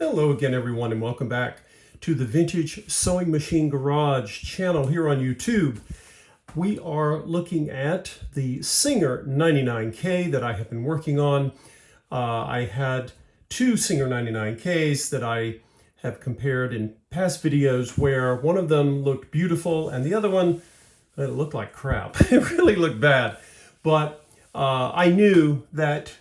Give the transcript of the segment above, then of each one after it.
Hello again, everyone, and welcome back to the Vintage Sewing Machine Garage channel here on YouTube. We are looking at the Singer 99K that I have been working on. I had two Singer 99Ks that I have compared in past videos where one of them looked beautiful and the other one, it looked like crap. It really looked bad. But I knew that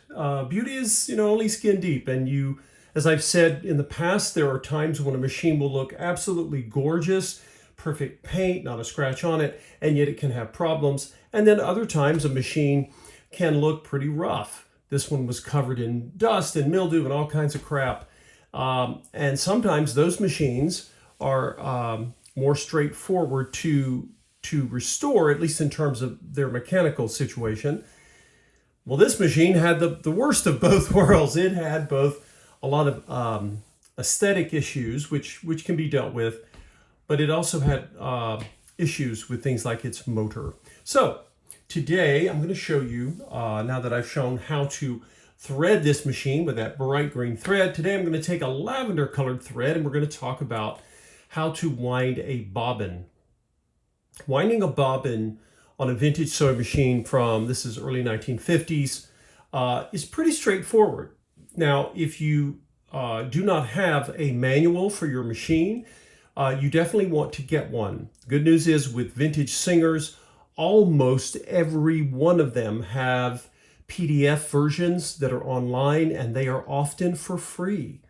beauty is, only skin deep, and as I've said in the past, there are times when a machine will look absolutely gorgeous, perfect paint, not a scratch on it, and yet it can have problems. And then other times a machine can look pretty rough. This one was covered in dust and mildew and all kinds of crap. And sometimes those machines are more straightforward to restore, at least in terms of their mechanical situation. Well, this machine had the worst of both worlds. It had both a lot of aesthetic issues, which can be dealt with, but it also had issues with things like its motor. So today I'm going to show you, now that I've shown how to thread this machine with that bright green thread, today I'm going to take a lavender colored thread and we're going to talk about how to wind a bobbin. Winding a bobbin on a vintage sewing machine from, this is early 1950s, is pretty straightforward. Now, if you do not have a manual for your machine, you definitely want to get one. The good news is with vintage Singers, almost every one of them have PDF versions that are online, and they are often for free.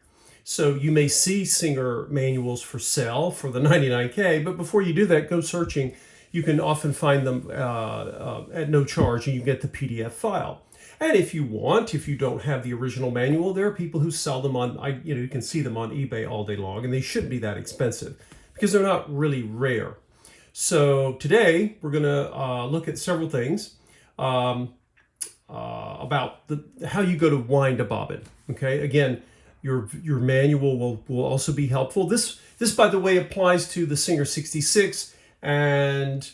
So you may see Singer manuals for sale for the 99K, but before you do that, go searching. You can often find them at no charge, and you get the PDF file. And if you don't have the original manual, there are people who sell them on, you can see them on eBay all day long, and they shouldn't be that expensive because they're not really rare. So today we're going to look at several things about how you go to wind a bobbin. Okay, again, your manual will also be helpful. This by the way applies to the Singer 66 and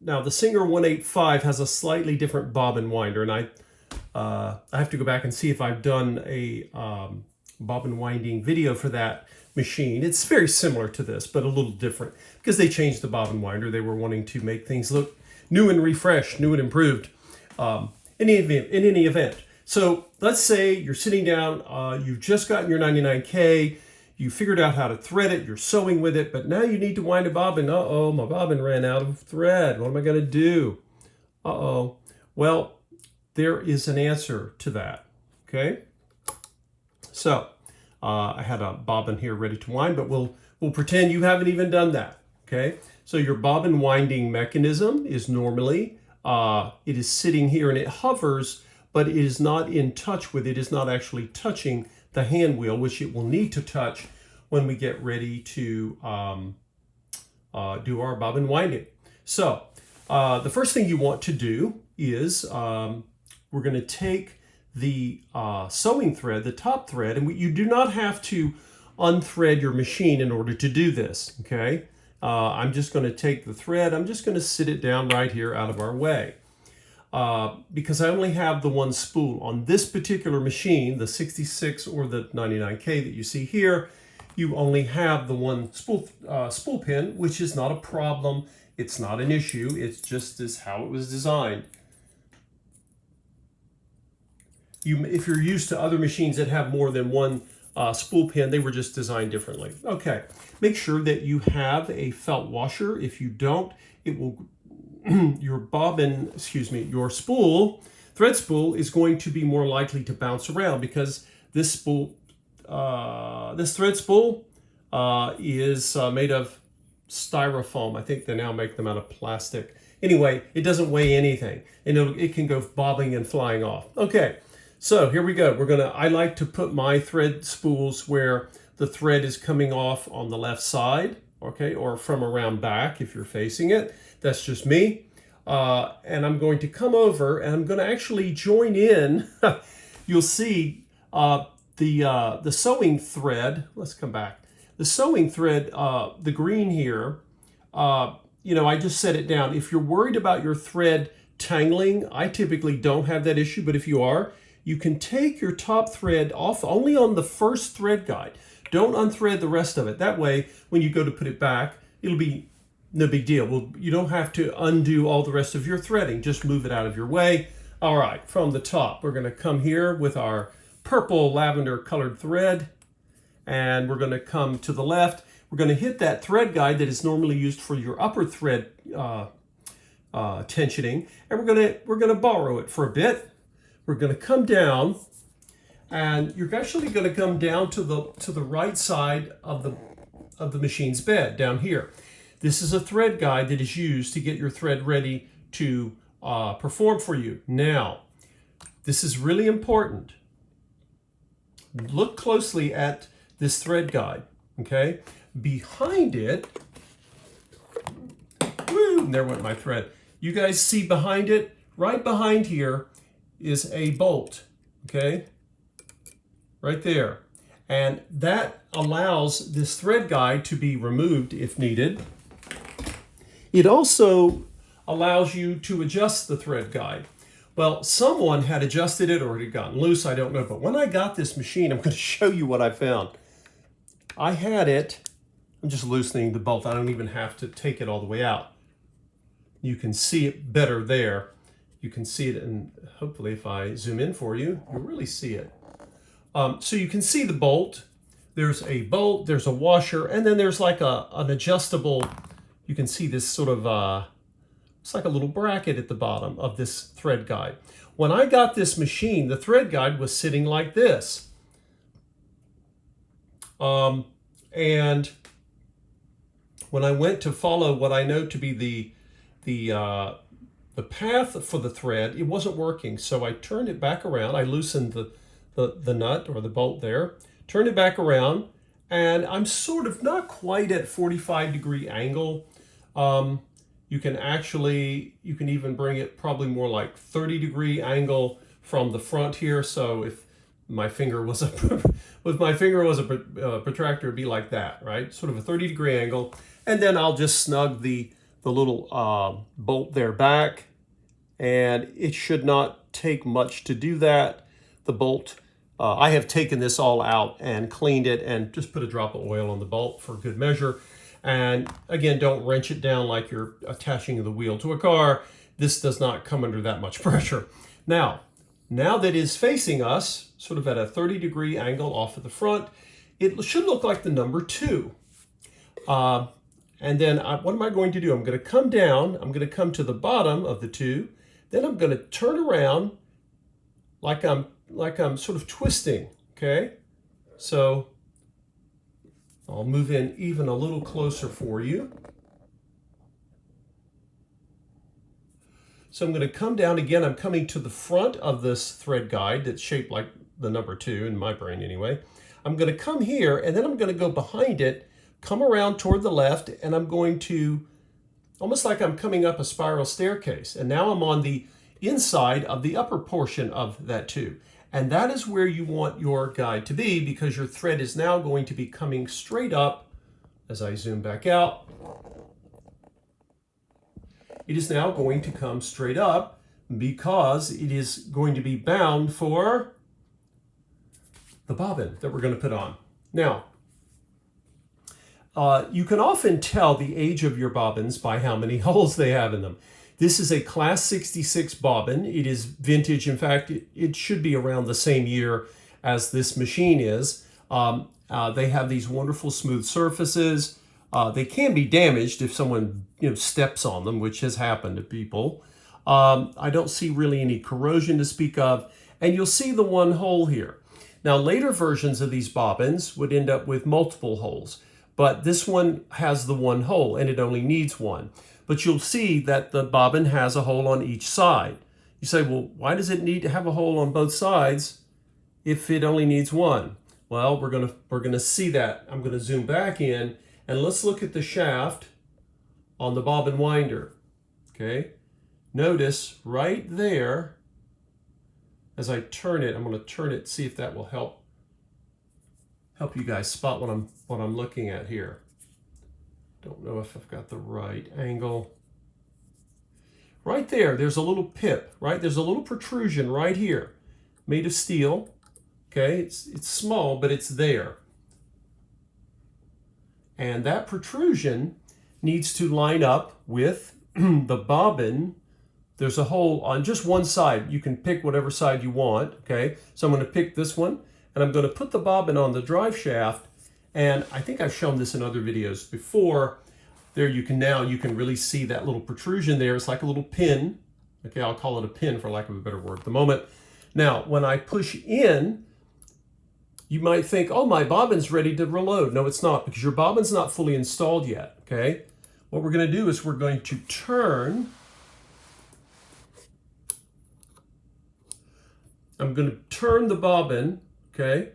now the Singer 185 has a slightly different bobbin winder, and I have to go back and see if I've done a bobbin winding video for that machine. It's very similar to this, but a little different because they changed the bobbin winder. They were wanting to make things look new and refreshed, new and improved. In any event, so let's say you're sitting down, you've just gotten your 99K. You figured out how to thread it, you're sewing with it, but now you need to wind a bobbin. Uh-oh, my bobbin ran out of thread. What am I going to do? Uh-oh. Well, there is an answer to that, okay? So, I had a bobbin here ready to wind, but we'll pretend you haven't even done that, okay? So your bobbin winding mechanism is normally, it is sitting here and it hovers, but it is not in touch with it. It is not actually touching the hand wheel, which it will need to touch when we get ready to do our bobbin winding. So the first thing you want to do is we're going to take the sewing thread, the top thread, and you do not have to unthread your machine in order to do this, okay? I'm just going to take the thread, I'm just going to sit it down right here out of our way. Because I only have the one spool on this particular machine, the 66 or the 99K that you see here, you only have the one spool pin, which is not a problem. It's not an issue. It's just how it was designed. If you're used to other machines that have more than one spool pin, they were just designed differently. Okay, make sure that you have a felt washer. If you don't, it will your thread spool is going to be more likely to bounce around because this thread spool is made of styrofoam. I think they now make them out of plastic. Anyway, it doesn't weigh anything, and it can go bobbing and flying off. Okay, so here we go. I like to put my thread spools where the thread is coming off on the left side, okay, or from around back if you're facing it. That's just me. And I'm going to come over and I'm going to actually join in. You'll see the sewing thread. Let's come back. The sewing thread, the green here, I just set it down. If you're worried about your thread tangling, I typically don't have that issue, but if you are, you can take your top thread off only on the first thread guide. Don't unthread the rest of it. That way, when you go to put it back, it'll be no big deal. Well, you don't have to undo all the rest of your threading. Just move it out of your way. All right, from the top, we're going to come here with our purple lavender colored thread, and we're going to come to the left. We're going to hit that thread guide that is normally used for your upper thread tensioning, and we're going to borrow it for a bit. We're going to come down, and you're actually going to come down to the right side of the machine's bed down here. This is a thread guide that is used to get your thread ready to perform for you. Now, this is really important. Look closely at this thread guide, okay? Behind it, woo, there went my thread. You guys see behind it, right behind here is a bolt, okay? Right there. And that allows this thread guide to be removed if needed. It also allows you to adjust the thread guide. Well, someone had adjusted it or it had gotten loose, I don't know. But when I got this machine, I'm going to show you what I found. I had it, I'm just loosening the bolt. I don't even have to take it all the way out. You can see it better there. You can see it, and hopefully if I zoom in for you, you'll really see it. So you can see the bolt. There's a bolt, there's a washer, and then there's like an adjustable, you can see this sort of, it's like a little bracket at the bottom of this thread guide. When I got this machine, the thread guide was sitting like this. And when I went to follow what I know to be the path for the thread, it wasn't working. So I turned it back around. I loosened the nut or the bolt there, turned it back around, and I'm sort of not quite at 45-degree angle. You can even bring it probably more like 30-degree angle from the front here. So if my finger was a protractor, it'd be like that, right? Sort of a 30-degree angle. And then I'll just snug the little bolt there back, and it should not take much to do that. The bolt, I have taken this all out and cleaned it and just put a drop of oil on the bolt for good measure. And again, don't wrench it down like you're attaching the wheel to a car. This does not come under that much pressure. Now that it's facing us, sort of at a 30-degree angle off of the front, it should look like the number 2. And then what am I going to do? I'm going to come down, I'm going to come to the bottom of the 2, then I'm going to turn around like I'm sort of twisting, okay? So I'll move in even a little closer for you. So I'm going to come down again. I'm coming to the front of this thread guide that's shaped like the number 2 in my brain anyway. I'm going to come here, and then I'm going to go behind it, come around toward the left, and I'm going to, almost like I'm coming up a spiral staircase. And now I'm on the inside of the upper portion of that 2. And that is where you want your guide to be, because your thread is now going to be coming straight up. As I zoom back out, it is now going to come straight up because it is going to be bound for the bobbin that we're going to put on. Now, you can often tell the age of your bobbins by how many holes they have in them. This is a Class 66 bobbin. It is vintage. In fact, it should be around the same year as this machine is. They have these wonderful smooth surfaces. They can be damaged if someone steps on them, which has happened to people. I don't see really any corrosion to speak of. And you'll see the one hole here. Now, later versions of these bobbins would end up with multiple holes. But this one has the one hole, and it only needs one. But you'll see that the bobbin has a hole on each side. You say, well, why does it need to have a hole on both sides if it only needs one? Well, we're gonna see that. I'm gonna zoom back in, and let's look at the shaft on the bobbin winder. Okay, notice right there, as I turn it, I'm gonna turn it, see if that will help you guys spot what I'm looking at here. Don't know if I've got the right angle. Right there, there's a little pip, right? There's a little protrusion right here. made of steel. Okay, it's small, but it's there. And that protrusion needs to line up with the bobbin. There's a hole on just one side. You can pick whatever side you want, okay? So I'm going to pick this one, and I'm going to put the bobbin on the drive shaft, and I think I've shown this in other videos before. There you can really see that little protrusion there. It's like a little pin. Okay, I'll call it a pin for lack of a better word at the moment. Now, when I push in, you might think, oh, my bobbin's ready to reload. No, it's not, because your bobbin's not fully installed yet, okay? What we're going to do is we're going to turn. I'm going to turn the bobbin, okay?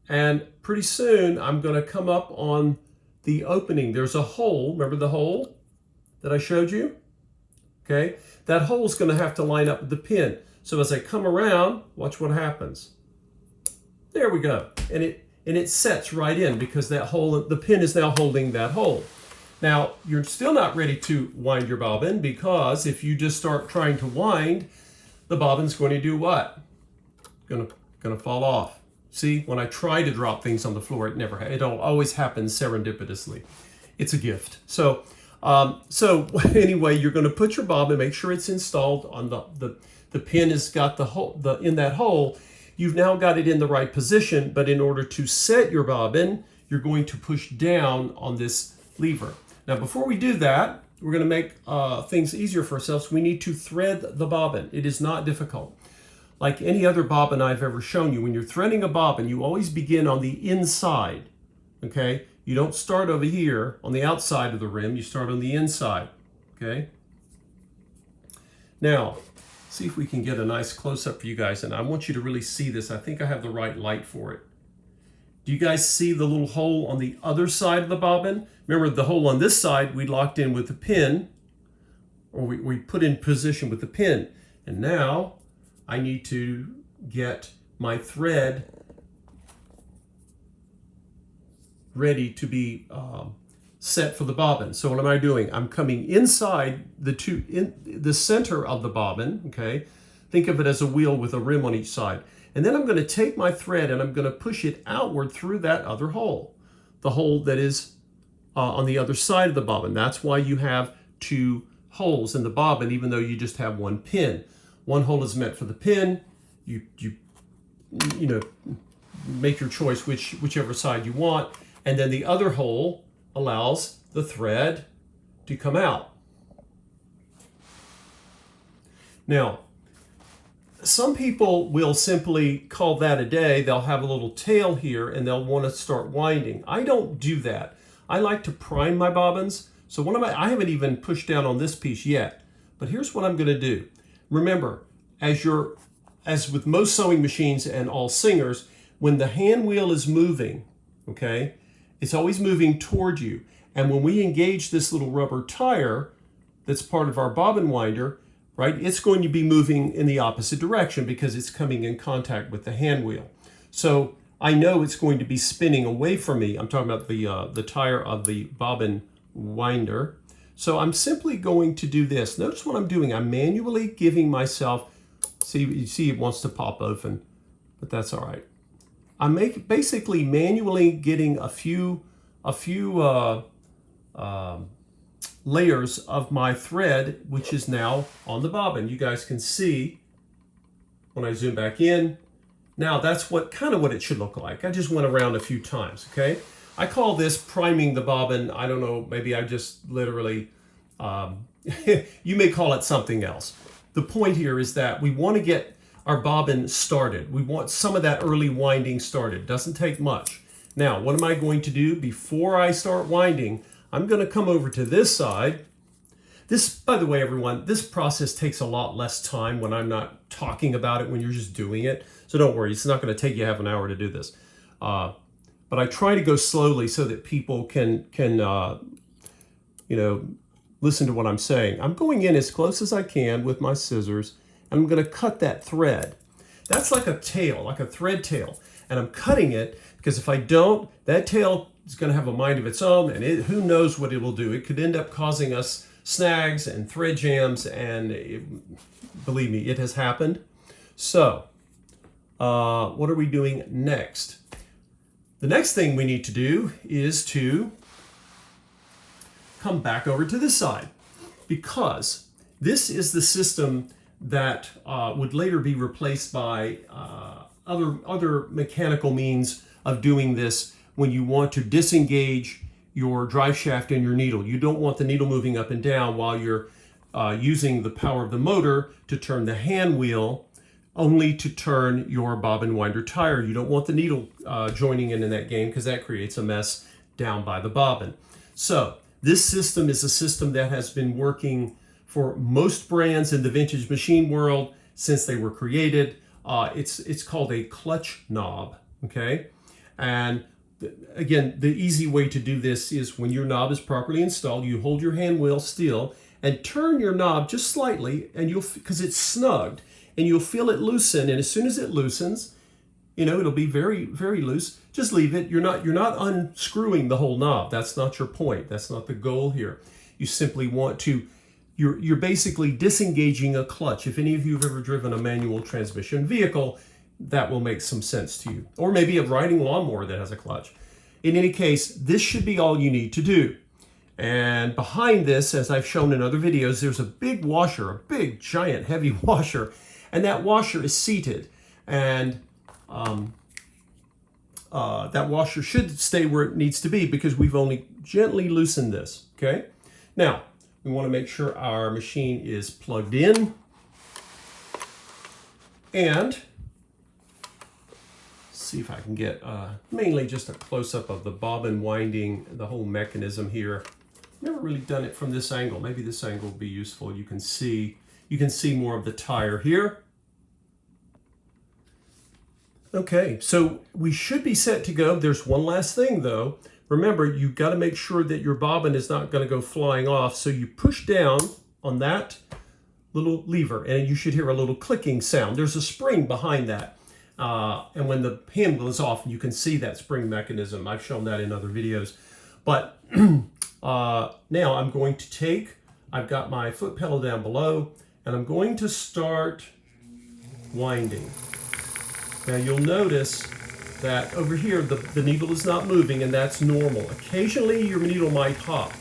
And pretty soon I'm going to come up on the opening. There's a hole. Remember the hole that I showed you? Okay? That hole is going to have to line up with the pin. So as I come around, watch what happens. There we go. And it sets right in because that hole, the pin is now holding that hole. Now, you're still not ready to wind your bobbin, because if you just start trying to wind, the bobbin's going to do what? Going to fall off. See, when I try to drop things on the floor, it always happens serendipitously. It's a gift. So anyway, you're going to put your bobbin, make sure it's installed on the pin has got the hole in that hole. You've now got it in the right position, but in order to set your bobbin, you're going to push down on this lever. Now, before we do that, we're going to make things easier for ourselves. We need to thread the bobbin. It is not difficult. Like any other bobbin I've ever shown you, when you're threading a bobbin, you always begin on the inside, okay? You don't start over here on the outside of the rim, you start on the inside, okay? Now, see if we can get a nice close-up for you guys, and I want you to really see this. I think I have the right light for it. Do you guys see the little hole on the other side of the bobbin? Remember, the hole on this side we locked in with the pin, or we put in position with the pin, and now I need to get my thread ready to be set for the bobbin. So what am I doing? I'm coming inside the center of the bobbin, okay? Think of it as a wheel with a rim on each side. And then I'm going to take my thread and I'm going to push it outward through that other hole, the hole that is on the other side of the bobbin. That's why you have two holes in the bobbin, even though you just have one pin. One hole is meant for the pin. You know, make your choice whichever side you want, and then the other hole allows the thread to come out. Now, some people will simply call that a day. They'll have a little tail here and they'll want to start winding. I don't do that. I like to prime my bobbins. So I haven't even pushed down on this piece yet, but here's what I'm going to do. Remember, as with most sewing machines and all singers, when the hand wheel is moving, okay, it's always moving toward you. And when we engage this little rubber tire that's part of our bobbin winder, right, it's going to be moving in the opposite direction because it's coming in contact with the hand wheel. So I know it's going to be spinning away from me. I'm talking about the tire of the bobbin winder. So I'm simply going to do this. Notice what I'm doing. I'm manually giving myself, you see it wants to pop open, but that's all right. I'm basically manually getting a few layers of my thread, which is now on the bobbin. You guys can see when I zoom back in. Now that's kind of what it should look like. I just went around a few times, okay? I call this priming the bobbin. I don't know, maybe I just literally, you may call it something else. The point here is that we want to get our bobbin started. We want some of that early winding started. Doesn't take much. Now, what am I going to do before I start winding? I'm going to come over to this side. This, by the way, everyone, this process takes a lot less time when I'm not talking about it, when you're just doing it. So don't worry, it's not going to take you half an hour to do this. But I try to go slowly so that people can you know, listen to what I'm saying. I'm going in as close as I can with my scissors, and I'm going to cut that thread. That's like a tail, like a thread tail. And I'm cutting it because if I don't, that tail is going to have a mind of its own, and who knows what it will do. It could end up causing us snags and thread jams, and believe me, it has happened. So what are we doing next? The next thing we need to do is to come back over to this side, because this is the system that would later be replaced by other mechanical means of doing this when you want to disengage your drive shaft and your needle. You don't want the needle moving up and down while you're using the power of the motor to turn the hand wheel, only to turn your bobbin winder tire. You don't want the needle joining in that game, because that creates a mess down by the bobbin. So this system is a system that has been working for most brands in the vintage machine world since they were created. It's called a clutch knob, okay? And again, the easy way to do this is when your knob is properly installed, you hold your hand wheel still and turn your knob just slightly, and because it's snugged, and you'll feel it loosen. And as soon as it loosens, you know, it'll be very, very loose. Just leave it. You're not unscrewing the whole knob. That's not your point. That's not the goal here. You simply want to, you're basically disengaging a clutch. If any of you have ever driven a manual transmission vehicle, that will make some sense to you. Or maybe a riding lawnmower that has a clutch. In any case, this should be all you need to do. And behind this, as I've shown in other videos, there's a big washer, a big, giant, heavy washer. And that washer is seated. And that washer should stay where it needs to be, because we've only gently loosened this, okay? Now, we want to make sure our machine is plugged in. And see if I can get mainly just a close-up of the bobbin winding, the whole mechanism here. Never really done it from this angle. Maybe this angle will be useful. You can see more of the tire here. Okay, so we should be set to go. There's one last thing though. Remember, you've got to make sure that your bobbin is not going to go flying off. So you push down on that little lever and you should hear a little clicking sound. There's a spring behind that. And when the handle is off, you can see that spring mechanism. I've shown that in other videos. But now I'm going to I've got my foot pedal down below, and I'm going to start winding. Now you'll notice that over here, the needle is not moving, and that's normal. Occasionally your needle might hop.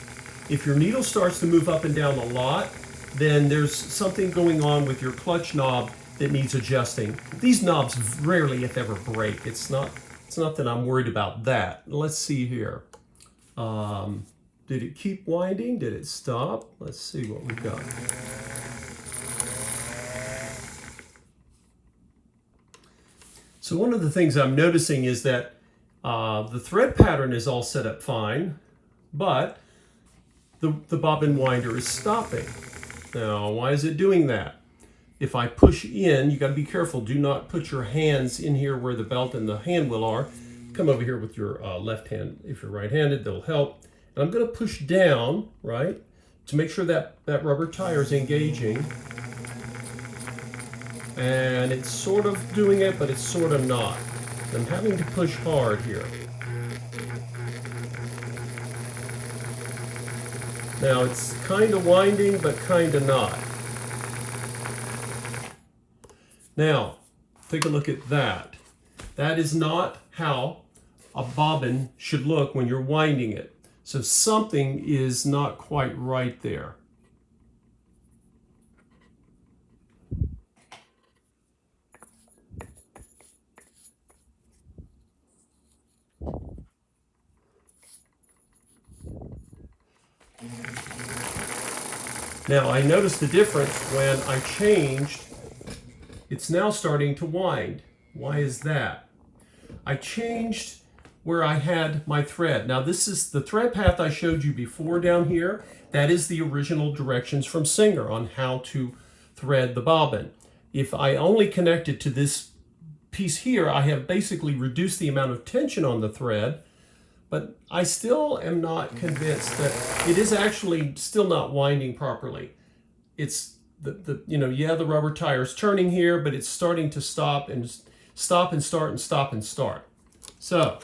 If your needle starts to move up and down a lot, then there's something going on with your clutch knob that needs adjusting. These knobs rarely, if ever, break. It's not that I'm worried about that. Let's see here. Did it keep winding? Did it stop? Let's see what we've got. So one of the things I'm noticing is that the thread pattern is all set up fine, but the bobbin winder is stopping. Now, why is it doing that? If I push in, you got to be careful. Do not put your hands in here where the belt and the hand wheel are. Come over here with your left hand. If you're right-handed, that'll help. And I'm going to push down, right, to make sure that rubber tire is engaging. And it's sort of doing it, but it's sort of not. I'm having to push hard here. Now it's kind of winding, but kind of not. Now, take a look at that. That is not how a bobbin should look when you're winding it. So something is not quite right there. Now I noticed the difference when I changed. It's now starting to wind. Why is that? I changed where I had my thread. Now this is the thread path I showed you before down here. That is the original directions from Singer on how to thread the bobbin. If I only connect it to this piece here, I have basically reduced the amount of tension on the thread, but I still am not convinced that it is actually still not winding properly. It's the rubber tire's turning here, but it's starting to stop and start and stop and start. So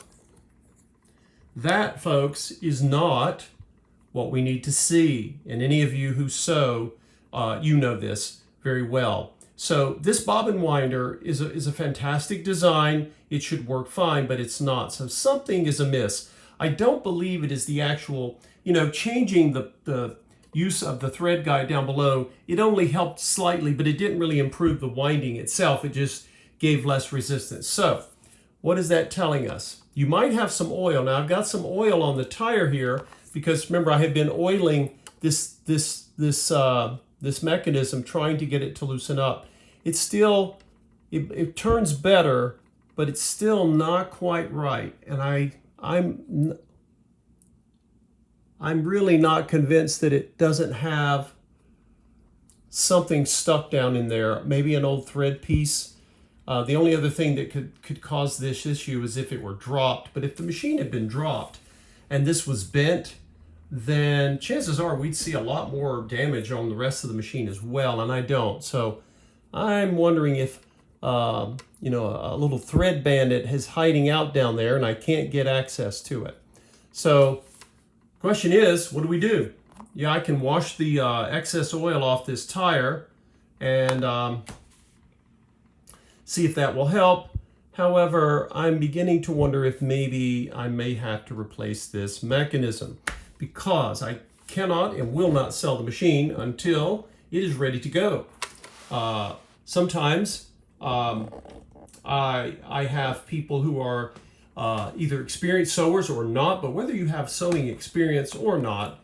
that, folks, is not what we need to see. And any of you who sew, you know this very well. So this bobbin winder is a fantastic design. It should work fine, but it's not. So something is amiss. I don't believe it is the actual, changing the use of the thread guide down below. It only helped slightly, but it didn't really improve the winding itself. It just gave less resistance. So what is that telling us? You might have some oil. Now I've got some oil on the tire here because remember I have been oiling this mechanism, trying to get it to loosen up. It's still, it turns better, but it's still not quite right. And I'm really not convinced that it doesn't have something stuck down in there. Maybe an old thread piece. The only other thing that could cause this issue is if it were dropped. But if the machine had been dropped and this was bent, then chances are we'd see a lot more damage on the rest of the machine as well, and I don't. So I'm wondering if a little thread bandit is hiding out down there and I can't get access to it. So question is, what do we do? Yeah, I can wash the excess oil off this tire and see if that will help. However, I'm beginning to wonder if maybe I may have to replace this mechanism, because I cannot and will not sell the machine until it is ready to go. Sometimes I have people who are either experienced sewers or not, but whether you have sewing experience or not,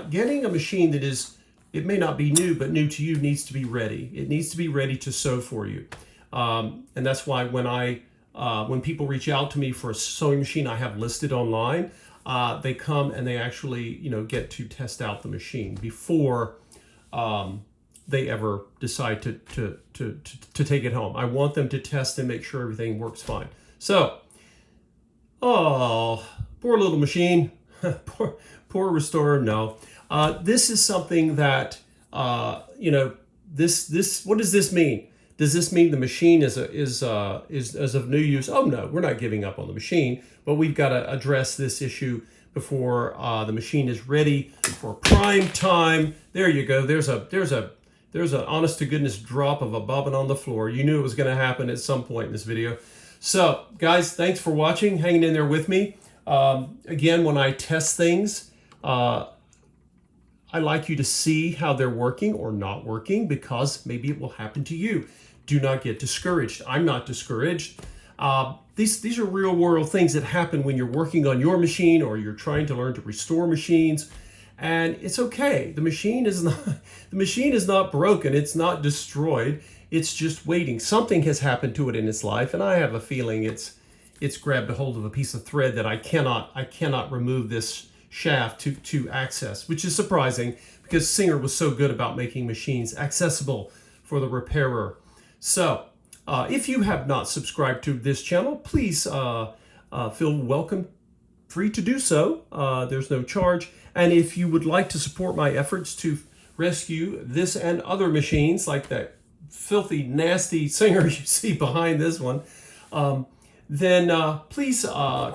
getting a machine that is, it may not be new, but new to you, needs to be ready. It needs to be ready to sew for you. And that's why when people reach out to me for a sewing machine I have listed online, they come and they actually, get to test out the machine before they ever decide to take it home. I want them to test and make sure everything works fine. So, oh, poor little machine, poor restorer. No, this is something that this. What does this mean? Does this mean the machine is of no use? Oh no, we're not giving up on the machine, but we've got to address this issue before the machine is ready for prime time. There you go. There's a honest to goodness drop of a bobbin on the floor. You knew it was going to happen at some point in this video. So guys, thanks for watching, hanging in there with me. Again, when I test things, I like you to see how they're working or not working, because maybe it will happen to you. Do not get discouraged. I'm not discouraged. These are real world things that happen when you're working on your machine or you're trying to learn to restore machines. And it's okay. The machine is not broken. It's not destroyed. It's just waiting. Something has happened to it in its life, and I have a feeling it's grabbed a hold of a piece of thread that I cannot remove this shaft to access, which is surprising because Singer was so good about making machines accessible for the repairer. So if you have not subscribed to this channel, please feel free to do so. There's no charge. And if you would like to support my efforts to rescue this and other machines like that filthy, nasty Singer you see behind this one, then please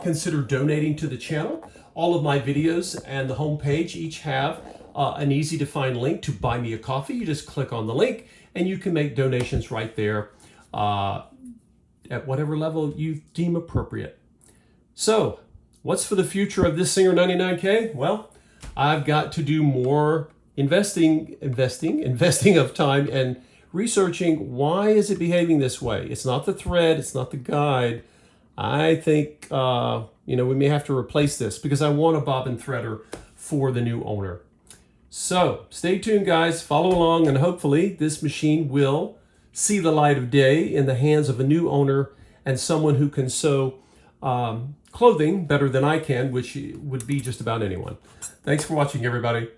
consider donating to the channel. All of my videos and the homepage each have an easy to find link to buy me a coffee. You just click on the link and you can make donations right there at whatever level you deem appropriate. So what's for the future of this Singer 99K? Well, I've got to do more investing of time and researching why is it behaving this way. It's not the thread, it's not the guide. I think we may have to replace this because I want a bobbin threader for the new owner. So stay tuned, guys, follow along, and hopefully this machine will see the light of day in the hands of a new owner and someone who can sew clothing better than I can, which would be just about anyone. Thanks for watching, everybody.